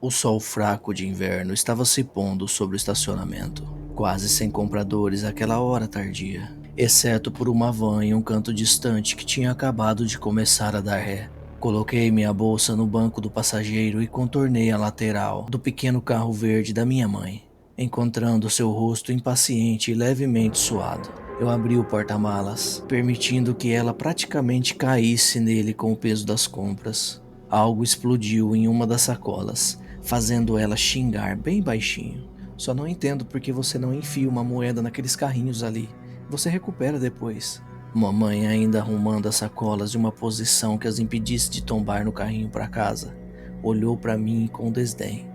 O sol fraco de inverno estava se pondo sobre o estacionamento, quase sem compradores àquela hora tardia, exceto por uma van em um canto distante que tinha acabado de começar a dar ré. Coloquei minha bolsa no banco do passageiro e contornei a lateral do pequeno carro verde da minha mãe, encontrando seu rosto impaciente e levemente suado. Eu abri o porta-malas, permitindo que ela praticamente caísse nele com o peso das compras. Algo explodiu em uma das sacolas, fazendo ela xingar bem baixinho. Só não entendo por que você não enfia uma moeda naqueles carrinhos ali. Você recupera depois. Mamãe ainda arrumando as sacolas de uma posição que as impedisse de tombar no carrinho para casa. Olhou para mim com desdém.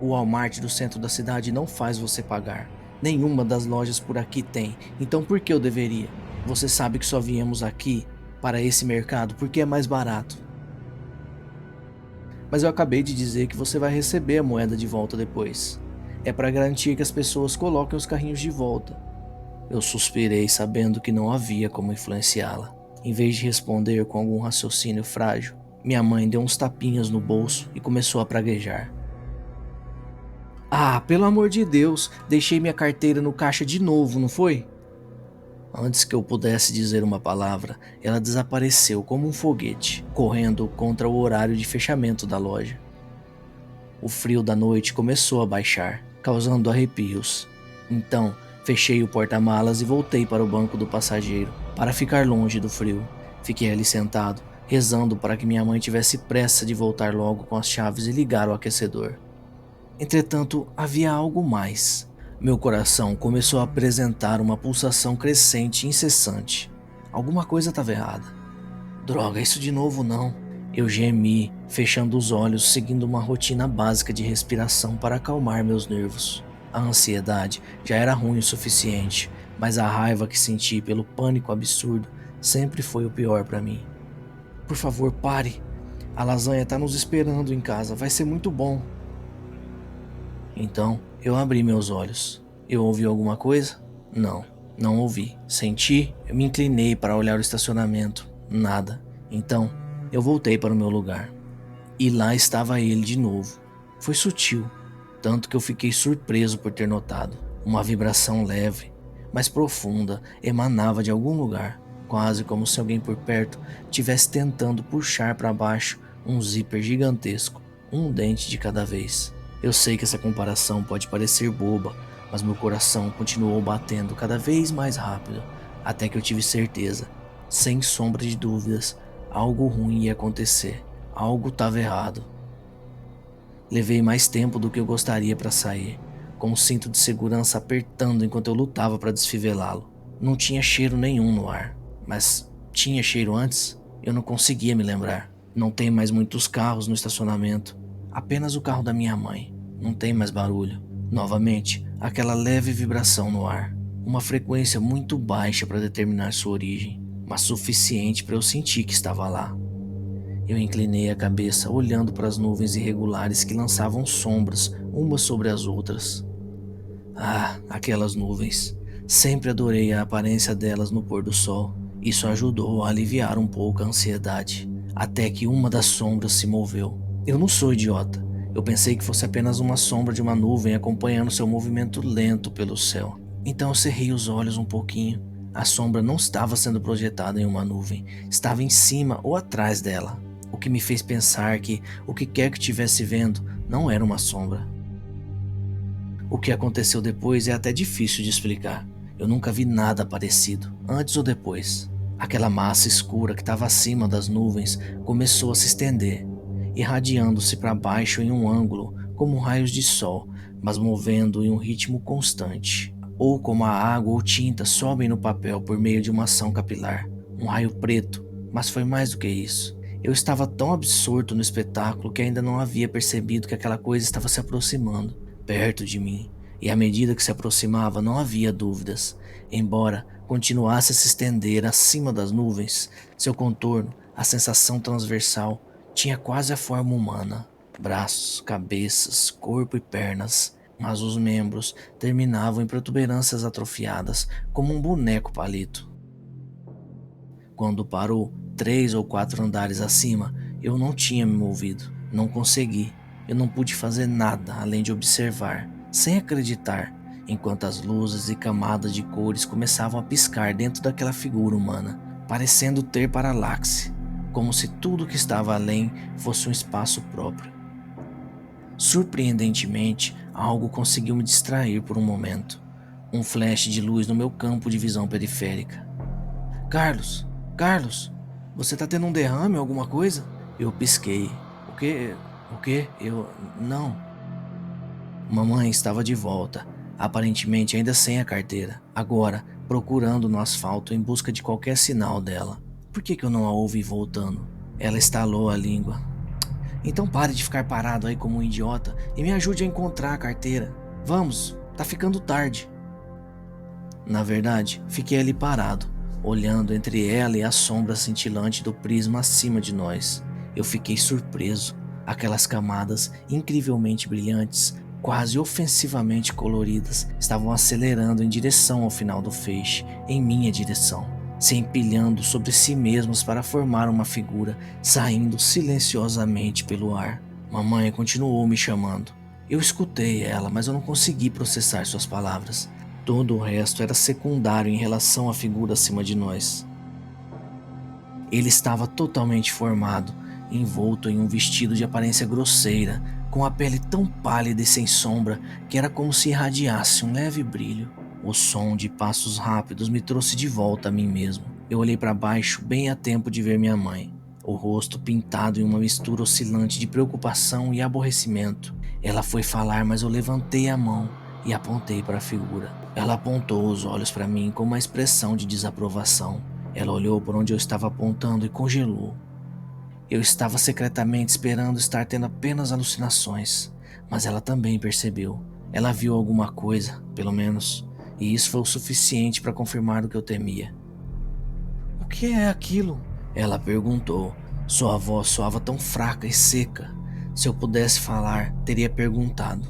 O Walmart do centro da cidade não faz você pagar. Nenhuma das lojas por aqui tem, então por que eu deveria? Você sabe que só viemos aqui para esse mercado porque é mais barato. Mas eu acabei de dizer que você vai receber a moeda de volta depois. É para garantir que as pessoas coloquem os carrinhos de volta. Eu suspirei, sabendo que não havia como influenciá-la. Em vez de responder com algum raciocínio frágil, minha mãe deu uns tapinhas no bolso e começou a praguejar. Ah, pelo amor de Deus, deixei minha carteira no caixa de novo, não foi? Antes que eu pudesse dizer uma palavra, ela desapareceu como um foguete, correndo contra o horário de fechamento da loja. O frio da noite começou a baixar, causando arrepios. Então, fechei o porta-malas e voltei para o banco do passageiro, para ficar longe do frio. Fiquei ali sentado, rezando para que minha mãe tivesse pressa de voltar logo com as chaves e ligar o aquecedor. Entretanto, havia algo mais. Meu coração começou a apresentar uma pulsação crescente e incessante. Alguma coisa estava errada. Droga, isso de novo não. Eu gemi, fechando os olhos, seguindo uma rotina básica de respiração para acalmar meus nervos. A ansiedade já era ruim o suficiente, mas a raiva que senti pelo pânico absurdo sempre foi o pior para mim. Por favor, pare. A lasanha tá nos esperando em casa, vai ser muito bom. Então, eu abri meus olhos. Eu ouvi alguma coisa? Não, não ouvi. Senti, eu me inclinei para olhar o estacionamento. Nada. Então, eu voltei para o meu lugar. E lá estava ele de novo. Foi sutil, tanto que eu fiquei surpreso por ter notado. Uma vibração leve, mas profunda, emanava de algum lugar, quase como se alguém por perto tivesse tentando puxar para baixo um zíper gigantesco, um dente de cada vez. Eu sei que essa comparação pode parecer boba, mas meu coração continuou batendo cada vez mais rápido, até que eu tive certeza, sem sombra de dúvidas, algo ruim ia acontecer. Algo estava errado. Levei mais tempo do que eu gostaria para sair, com o cinto de segurança apertando enquanto eu lutava para desfivelá-lo. Não tinha cheiro nenhum no ar, mas tinha cheiro antes? Eu não conseguia me lembrar. Não tem mais muitos carros no estacionamento, apenas o carro da minha mãe. Não tem mais barulho. Novamente, aquela leve vibração no ar, uma frequência muito baixa para determinar sua origem, mas suficiente para eu sentir que estava lá. Eu inclinei a cabeça, olhando para as nuvens irregulares que lançavam sombras umas sobre as outras. Ah, aquelas nuvens. Sempre adorei a aparência delas no pôr do sol. Isso ajudou a aliviar um pouco a ansiedade, até que uma das sombras se moveu. Eu não sou idiota. Eu pensei que fosse apenas uma sombra de uma nuvem acompanhando seu movimento lento pelo céu. Então eu cerrei os olhos um pouquinho. A sombra não estava sendo projetada em uma nuvem, estava em cima ou atrás dela, o que me fez pensar que o que quer que estivesse vendo não era uma sombra. O que aconteceu depois é até difícil de explicar. Eu nunca vi nada parecido, antes ou depois. Aquela massa escura que estava acima das nuvens começou a se estender, irradiando-se para baixo em um ângulo, como raios de sol, mas movendo em um ritmo constante. Ou como a água ou tinta sobem no papel por meio de uma ação capilar. Um raio preto, mas foi mais do que isso. Eu estava tão absorto no espetáculo que ainda não havia percebido que aquela coisa estava se aproximando, perto de mim, e à medida que se aproximava não havia dúvidas. Embora continuasse a se estender acima das nuvens, seu contorno, a sensação transversal, tinha quase a forma humana. Braços, cabeças, corpo e pernas, mas os membros terminavam em protuberâncias atrofiadas, como um boneco palito. Quando parou, 3 ou 4 andares acima, eu não tinha me movido, não consegui. Eu não pude fazer nada além de observar, sem acreditar, enquanto as luzes e camadas de cores começavam a piscar dentro daquela figura humana, parecendo ter paralaxe, como se tudo que estava além fosse um espaço próprio. Surpreendentemente, algo conseguiu me distrair por um momento. Um flash de luz no meu campo de visão periférica. Carlos, Carlos, você tá tendo um derrame ou alguma coisa? Eu pisquei. O quê? O quê? Eu. Não. Mamãe estava de volta, aparentemente ainda sem a carteira, agora procurando no asfalto em busca de qualquer sinal dela. Por que eu não a ouvi voltando? Ela estalou a língua. Então pare de ficar parado aí como um idiota e me ajude a encontrar a carteira. Vamos, tá ficando tarde. Na verdade, fiquei ali parado, olhando entre ela e a sombra cintilante do prisma acima de nós. Eu fiquei surpreso. Aquelas camadas incrivelmente brilhantes, quase ofensivamente coloridas, estavam acelerando em direção ao final do feixe, em minha direção, se empilhando sobre si mesmas para formar uma figura, saindo silenciosamente pelo ar. Mamãe continuou me chamando. Eu escutei ela, mas eu não consegui processar suas palavras. Todo o resto era secundário em relação à figura acima de nós. Ele estava totalmente formado, envolto em um vestido de aparência grosseira, com a pele tão pálida e sem sombra que era como se irradiasse um leve brilho. O som de passos rápidos me trouxe de volta a mim mesmo. Eu olhei para baixo bem a tempo de ver minha mãe, o rosto pintado em uma mistura oscilante de preocupação e aborrecimento. Ela foi falar, mas eu levantei a mão e apontei para a figura. Ela apontou os olhos para mim com uma expressão de desaprovação. Ela olhou por onde eu estava apontando e congelou. Eu estava secretamente esperando estar tendo apenas alucinações, mas ela também percebeu. Ela viu alguma coisa, pelo menos, e isso foi o suficiente para confirmar o que eu temia. O que é aquilo? Ela perguntou. Sua voz soava tão fraca e seca. Se eu pudesse falar, teria perguntado: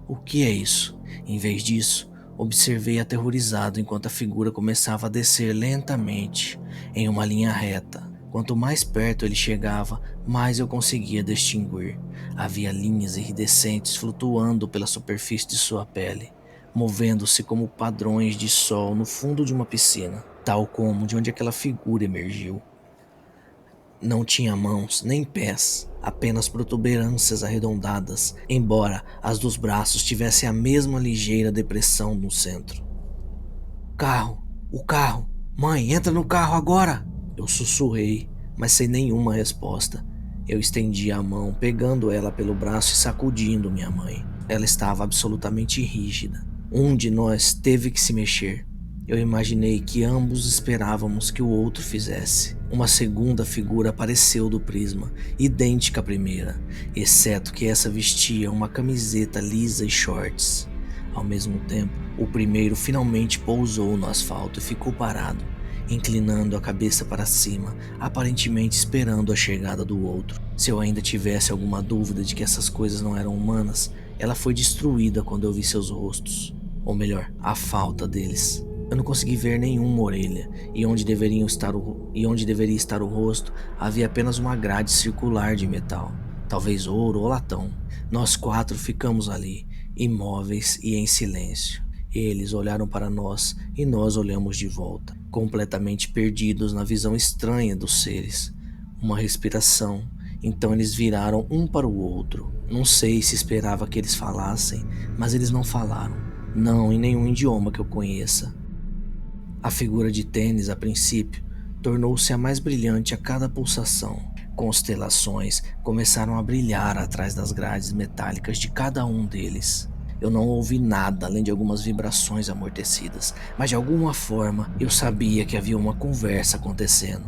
o que é isso? Em vez disso, observei aterrorizado enquanto a figura começava a descer lentamente, em uma linha reta. Quanto mais perto ele chegava, mais eu conseguia distinguir. Havia linhas iridescentes flutuando pela superfície de sua pele, movendo-se como padrões de sol no fundo de uma piscina, tal como de onde aquela figura emergiu. Não tinha mãos nem pés, apenas protuberâncias arredondadas, embora as dos braços tivessem a mesma ligeira depressão no centro. Carro! O carro! Mãe, entra no carro agora! Eu sussurrei, mas sem nenhuma resposta. Eu estendi a mão, pegando ela pelo braço e sacudindo minha mãe. Ela estava absolutamente rígida. Um de nós teve que se mexer. Eu imaginei que ambos esperávamos que o outro fizesse. Uma segunda figura apareceu do prisma, idêntica à primeira, exceto que essa vestia uma camiseta lisa e shorts. Ao mesmo tempo, o primeiro finalmente pousou no asfalto e ficou parado, inclinando a cabeça para cima, aparentemente esperando a chegada do outro. Se eu ainda tivesse alguma dúvida de que essas coisas não eram humanas, ela foi destruída quando eu vi seus rostos. Ou melhor, a falta deles. Eu não consegui ver nenhuma orelha, e onde deveria estar o rosto, havia apenas uma grade circular de metal, talvez ouro ou latão. Nós quatro ficamos ali, imóveis e em silêncio. Eles olharam para nós e nós olhamos de volta, completamente perdidos na visão estranha dos seres. Uma respiração, então eles viraram um para o outro. Não sei se esperava que eles falassem, mas eles não falaram. Não em nenhum idioma que eu conheça. A figura de tênis, a princípio, tornou-se a mais brilhante a cada pulsação. Constelações começaram a brilhar atrás das grades metálicas de cada um deles. Eu não ouvi nada além de algumas vibrações amortecidas, mas de alguma forma eu sabia que havia uma conversa acontecendo.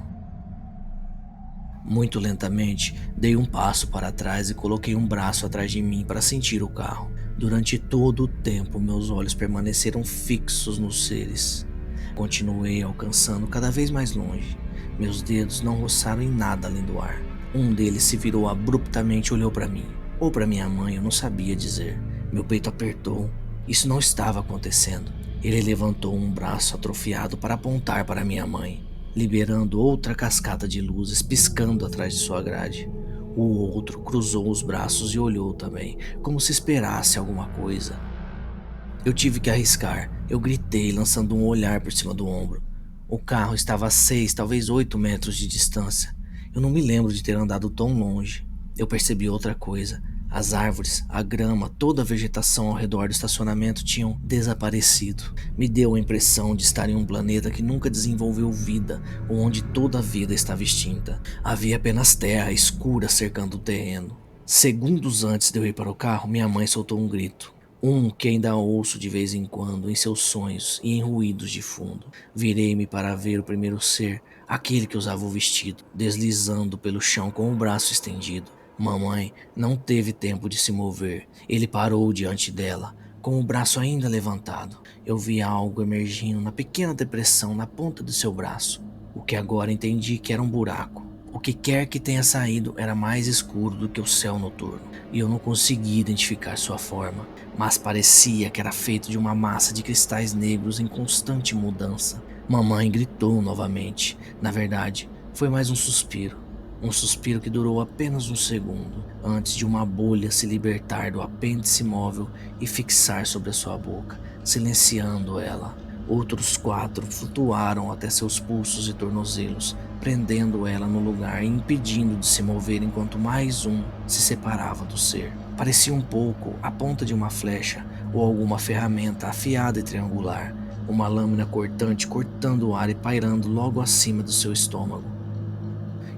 Muito lentamente, dei um passo para trás e coloquei um braço atrás de mim para sentir o carro. Durante todo o tempo, meus olhos permaneceram fixos nos seres. Continuei alcançando cada vez mais longe. Meus dedos não roçaram em nada além do ar. Um deles se virou abruptamente e olhou para mim. Ou para minha mãe, eu não sabia dizer. Meu peito apertou. Isso não estava acontecendo. Ele levantou um braço atrofiado para apontar para minha mãe, liberando outra cascata de luzes piscando atrás de sua grade. O outro cruzou os braços e olhou também, como se esperasse alguma coisa. Eu tive que arriscar. Eu gritei, lançando um olhar por cima do ombro. O carro estava a 6, talvez 8 metros de distância. Eu não me lembro de ter andado tão longe. Eu percebi outra coisa. As árvores, a grama, toda a vegetação ao redor do estacionamento tinham desaparecido. Me deu a impressão de estar em um planeta que nunca desenvolveu vida, ou onde toda a vida estava extinta. Havia apenas terra escura cercando o terreno. Segundos antes de eu ir para o carro, minha mãe soltou um grito. Um que ainda ouço de vez em quando em seus sonhos e em ruídos de fundo. Virei-me para ver o primeiro ser, aquele que usava o vestido, deslizando pelo chão com o braço estendido. Mamãe não teve tempo de se mover. Ele parou diante dela, com o braço ainda levantado. Eu vi algo emergindo na pequena depressão na ponta do seu braço, o que agora entendi que era um buraco. O que quer que tenha saído era mais escuro do que o céu noturno, e eu não conseguia identificar sua forma, mas parecia que era feito de uma massa de cristais negros em constante mudança. Mamãe gritou novamente. Na verdade, foi mais um suspiro. Um suspiro que durou apenas um segundo, antes de uma bolha se libertar do apêndice móvel e fixar sobre a sua boca, silenciando ela. Outros 4 flutuaram até seus pulsos e tornozelos, prendendo ela no lugar e impedindo de se mover enquanto mais um se separava do ser. Parecia um pouco a ponta de uma flecha ou alguma ferramenta afiada e triangular, uma lâmina cortante cortando o ar e pairando logo acima do seu estômago.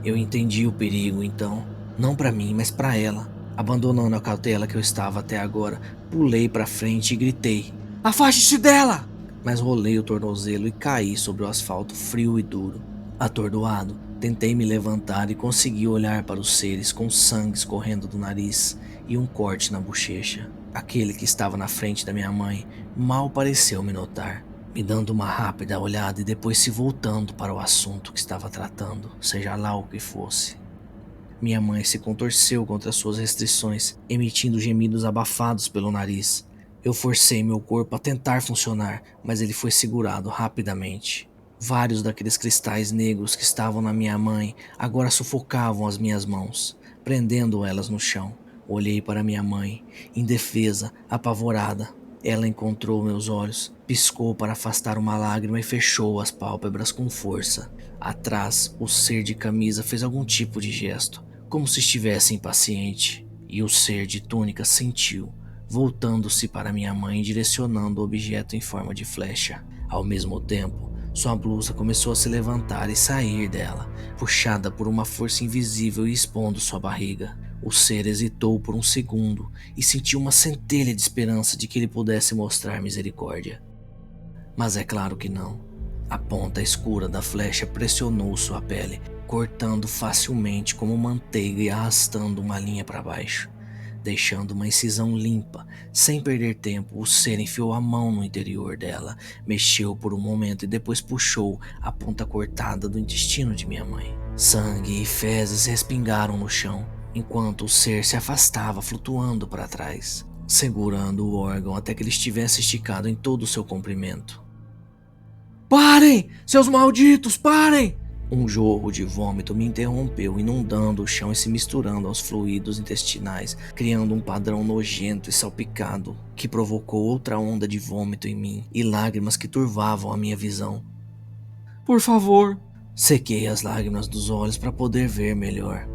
Eu entendi o perigo então, não para mim, mas para ela. Abandonando a cautela que eu estava até agora, pulei para frente e gritei: "Afaste-se dela!" Mas rolei o tornozelo e caí sobre o asfalto frio e duro. Atordoado, tentei me levantar e consegui olhar para os seres com sangue escorrendo do nariz e um corte na bochecha. Aquele que estava na frente da minha mãe mal pareceu me notar, me dando uma rápida olhada e depois se voltando para o assunto que estava tratando, seja lá o que fosse. Minha mãe se contorceu contra suas restrições, emitindo gemidos abafados pelo nariz. Eu forcei meu corpo a tentar funcionar, mas ele foi segurado rapidamente. Vários daqueles cristais negros que estavam na minha mãe agora sufocavam as minhas mãos, prendendo elas no chão. Olhei para minha mãe, indefesa, apavorada. Ela encontrou meus olhos, piscou para afastar uma lágrima e fechou as pálpebras com força. Atrás, o ser de camisa fez algum tipo de gesto, como se estivesse impaciente, e o ser de túnica sentiu, voltando-se para minha mãe e direcionando o objeto em forma de flecha. Ao mesmo tempo, sua blusa começou a se levantar e sair dela, puxada por uma força invisível e expondo sua barriga. O ser hesitou por um segundo e sentiu uma centelha de esperança de que ele pudesse mostrar misericórdia. Mas é claro que não. A ponta escura da flecha pressionou sua pele, cortando facilmente como manteiga e arrastando uma linha para baixo. Deixando uma incisão limpa, sem perder tempo, o ser enfiou a mão no interior dela, mexeu por um momento e depois puxou a ponta cortada do intestino de minha mãe. Sangue e fezes respingaram no chão, enquanto o ser se afastava flutuando para trás, segurando o órgão até que ele estivesse esticado em todo o seu comprimento. "Parem! Seus malditos, parem!" Um jorro de vômito me interrompeu, inundando o chão e se misturando aos fluidos intestinais, criando um padrão nojento e salpicado que provocou outra onda de vômito em mim e lágrimas que turvavam a minha visão. "Por favor!" Sequei as lágrimas dos olhos para poder ver melhor.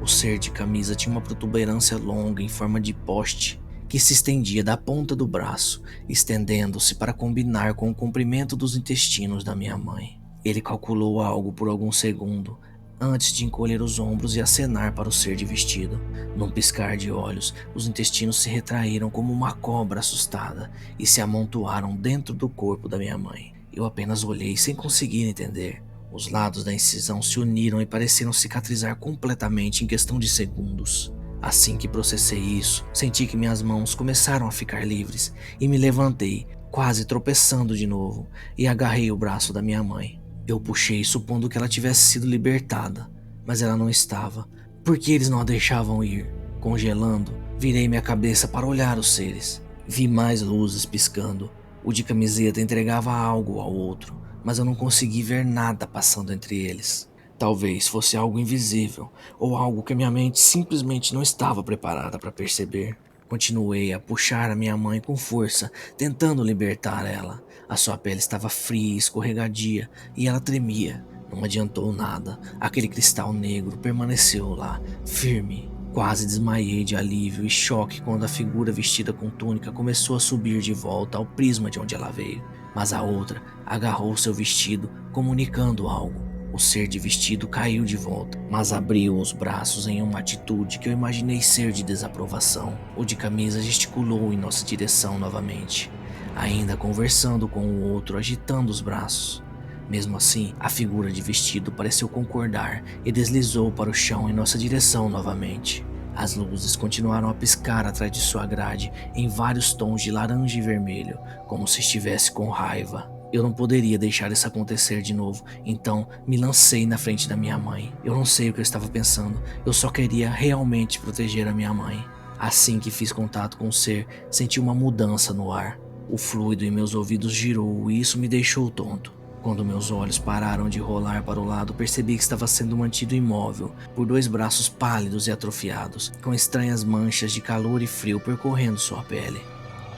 O ser de camisa tinha uma protuberância longa em forma de poste que se estendia da ponta do braço, estendendo-se para combinar com o comprimento dos intestinos da minha mãe. Ele calculou algo por algum segundo, antes de encolher os ombros e acenar para o ser de vestido. Num piscar de olhos, os intestinos se retraíram como uma cobra assustada e se amontoaram dentro do corpo da minha mãe. Eu apenas olhei sem conseguir entender. Os lados da incisão se uniram e pareceram cicatrizar completamente em questão de segundos. Assim que processei isso, senti que minhas mãos começaram a ficar livres e me levantei, quase tropeçando de novo, e agarrei o braço da minha mãe. Eu puxei supondo que ela tivesse sido libertada, mas ela não estava. Por que eles não a deixavam ir? Congelando, virei minha cabeça para olhar os seres. Vi mais luzes piscando. O de camiseta entregava algo ao outro, mas eu não consegui ver nada passando entre eles. Talvez fosse algo invisível, ou algo que a minha mente simplesmente não estava preparada para perceber. Continuei a puxar a minha mãe com força, tentando libertar ela. A sua pele estava fria e escorregadia, e ela tremia. Não adiantou nada. Aquele cristal negro permaneceu lá, firme. Quase desmaiei de alívio e choque quando a figura vestida com túnica começou a subir de volta ao prisma de onde ela veio. Mas a outra agarrou seu vestido, comunicando algo. O ser de vestido caiu de volta, mas abriu os braços em uma atitude que eu imaginei ser de desaprovação. O de camisa gesticulou em nossa direção novamente, ainda conversando com o outro, agitando os braços. Mesmo assim, a figura de vestido pareceu concordar e deslizou para o chão em nossa direção novamente. As luzes continuaram a piscar atrás de sua grade em vários tons de laranja e vermelho, como se estivesse com raiva. Eu não poderia deixar isso acontecer de novo, então me lancei na frente da minha mãe. Eu não sei o que eu estava pensando, eu só queria realmente proteger a minha mãe. Assim que fiz contato com o ser, senti uma mudança no ar. O fluido em meus ouvidos girou e isso me deixou tonto. Quando meus olhos pararam de rolar para o lado, percebi que estava sendo mantido imóvel por dois braços pálidos e atrofiados, com estranhas manchas de calor e frio percorrendo sua pele.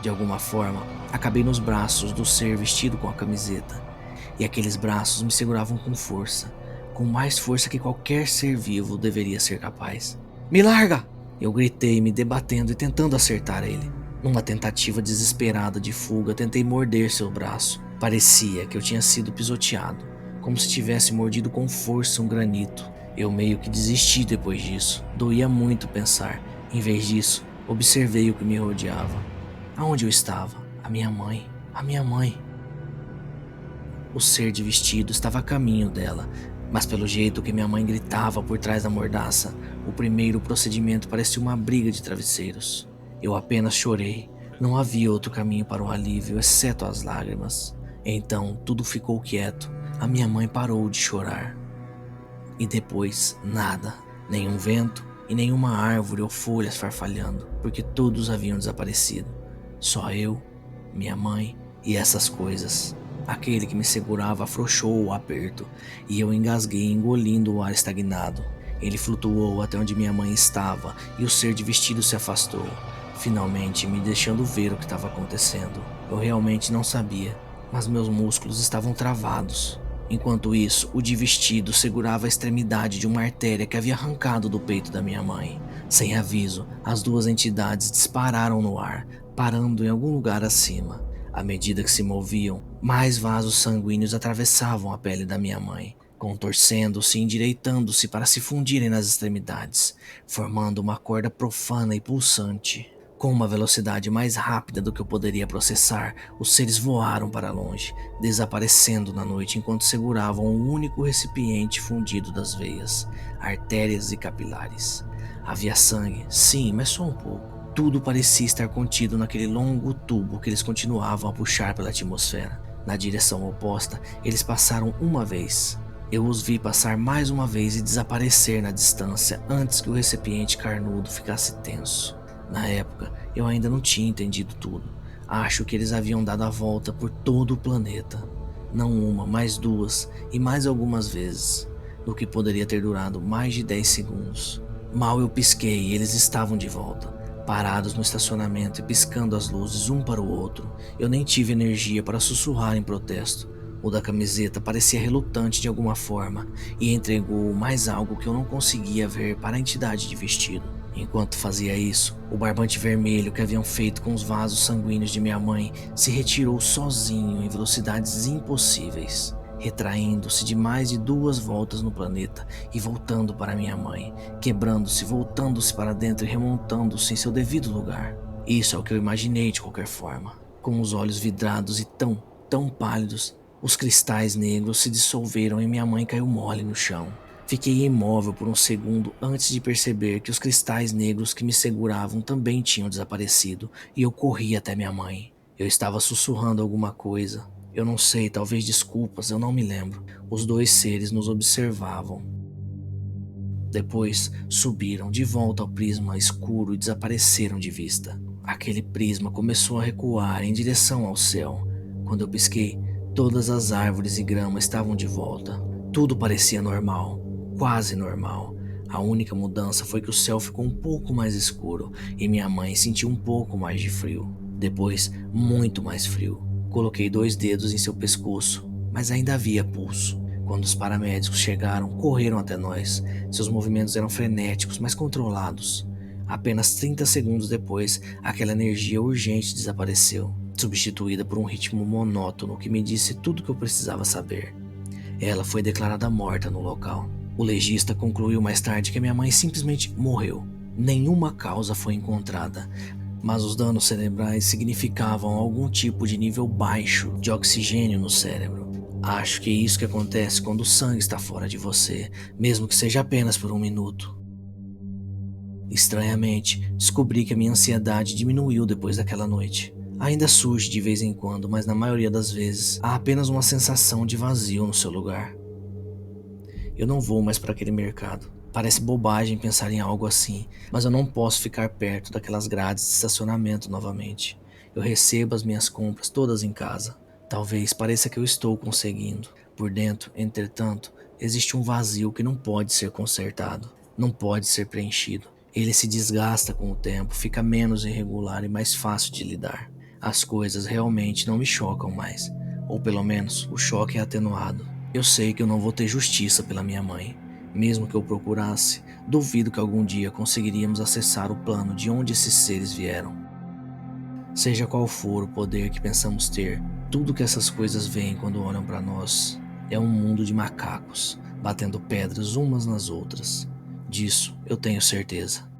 De alguma forma, acabei nos braços do ser vestido com a camiseta, e aqueles braços me seguravam com mais força que qualquer ser vivo deveria ser capaz. "Me larga!" Eu gritei, me debatendo e tentando acertar ele. Numa tentativa desesperada de fuga, tentei morder seu braço. Parecia que eu tinha sido pisoteado, como se tivesse mordido com força um granito. Eu meio que desisti depois disso. Doía muito pensar. Em vez disso, observei o que me rodeava. Aonde eu estava? A minha mãe. A minha mãe. O ser de vestido estava a caminho dela, mas pelo jeito que minha mãe gritava por trás da mordaça, o primeiro procedimento parecia uma briga de travesseiros. Eu apenas chorei. Não havia outro caminho para o alívio, exceto as lágrimas. Então tudo ficou quieto. A minha mãe parou de chorar. E depois, nada. Nenhum vento e nenhuma árvore ou folhas farfalhando, porque todos haviam desaparecido. Só eu, minha mãe e essas coisas. Aquele que me segurava afrouxou o aperto e eu engasguei engolindo o ar estagnado. Ele flutuou até onde minha mãe estava e o ser de vestido se afastou, finalmente me deixando ver o que estava acontecendo. Eu realmente não sabia, mas meus músculos estavam travados. Enquanto isso, o de vestido segurava a extremidade de uma artéria que havia arrancado do peito da minha mãe. Sem aviso, as duas entidades dispararam no ar, parando em algum lugar acima. À medida que se moviam, mais vasos sanguíneos atravessavam a pele da minha mãe, contorcendo-se e endireitando-se para se fundirem nas extremidades, formando uma corda profana e pulsante. Com uma velocidade mais rápida do que eu poderia processar, os seres voaram para longe, desaparecendo na noite enquanto seguravam um único recipiente fundido das veias, artérias e capilares. Havia sangue, sim, mas só um pouco. Tudo parecia estar contido naquele longo tubo que eles continuavam a puxar pela atmosfera. Na direção oposta, eles passaram uma vez. Eu os vi passar mais uma vez e desaparecer na distância antes que o recipiente carnudo ficasse tenso. Na época, eu ainda não tinha entendido tudo. Acho que eles haviam dado a volta por todo o planeta. Não uma, mas duas e mais algumas vezes, no que poderia ter durado mais de 10 segundos. Mal eu pisquei e eles estavam de volta, parados no estacionamento e piscando as luzes um para o outro. Eu nem tive energia para sussurrar em protesto. O da camiseta parecia relutante de alguma forma e entregou mais algo que eu não conseguia ver para a entidade de vestido. Enquanto fazia isso, o barbante vermelho que haviam feito com os vasos sanguíneos de minha mãe se retirou sozinho em velocidades impossíveis, retraindo-se de mais de 2 voltas no planeta e voltando para minha mãe, quebrando-se, voltando-se para dentro e remontando-se em seu devido lugar. Isso é o que eu imaginei de qualquer forma. Com os olhos vidrados e tão pálidos, os cristais negros se dissolveram e minha mãe caiu mole no chão. Fiquei imóvel por um segundo antes de perceber que os cristais negros que me seguravam também tinham desaparecido e eu corri até minha mãe. Eu estava sussurrando alguma coisa. Eu não sei, talvez desculpas, eu não me lembro. Os dois seres nos observavam. Depois subiram de volta ao prisma escuro e desapareceram de vista. Aquele prisma começou a recuar em direção ao céu. Quando eu pisquei, todas as árvores e grama estavam de volta. Tudo parecia normal. quase normal. A única mudança foi que o céu ficou um pouco mais escuro e minha mãe sentiu um pouco mais de frio. Depois, muito mais frio. Coloquei 2 dedos em seu pescoço, mas ainda havia pulso. Quando os paramédicos chegaram, correram até nós. Seus movimentos eram frenéticos, mas controlados. Apenas 30 segundos depois, aquela energia urgente desapareceu, substituída por um ritmo monótono que me disse tudo o que eu precisava saber. Ela foi declarada morta no local. O legista concluiu mais tarde que minha mãe simplesmente morreu. Nenhuma causa foi encontrada, mas os danos cerebrais significavam algum tipo de nível baixo de oxigênio no cérebro. Acho que é isso que acontece quando o sangue está fora de você, mesmo que seja apenas por um minuto. Estranhamente, descobri que a minha ansiedade diminuiu depois daquela noite. Ainda surge de vez em quando, mas na maioria das vezes há apenas uma sensação de vazio no seu lugar. Eu não vou mais para aquele mercado. Parece bobagem pensar em algo assim, mas eu não posso ficar perto daquelas grades de estacionamento novamente. Eu recebo as minhas compras todas em casa. Talvez pareça que eu estou conseguindo. Por dentro, entretanto, existe um vazio que não pode ser consertado, não pode ser preenchido. Ele se desgasta com o tempo, fica menos irregular e mais fácil de lidar. As coisas realmente não me chocam mais, ou pelo menos o choque é atenuado. Eu sei que eu não vou ter justiça pela minha mãe. Mesmo que eu procurasse, duvido que algum dia conseguiríamos acessar o plano de onde esses seres vieram. Seja qual for o poder que pensamos ter, tudo que essas coisas veem quando olham para nós é um mundo de macacos, batendo pedras umas nas outras. Disso eu tenho certeza.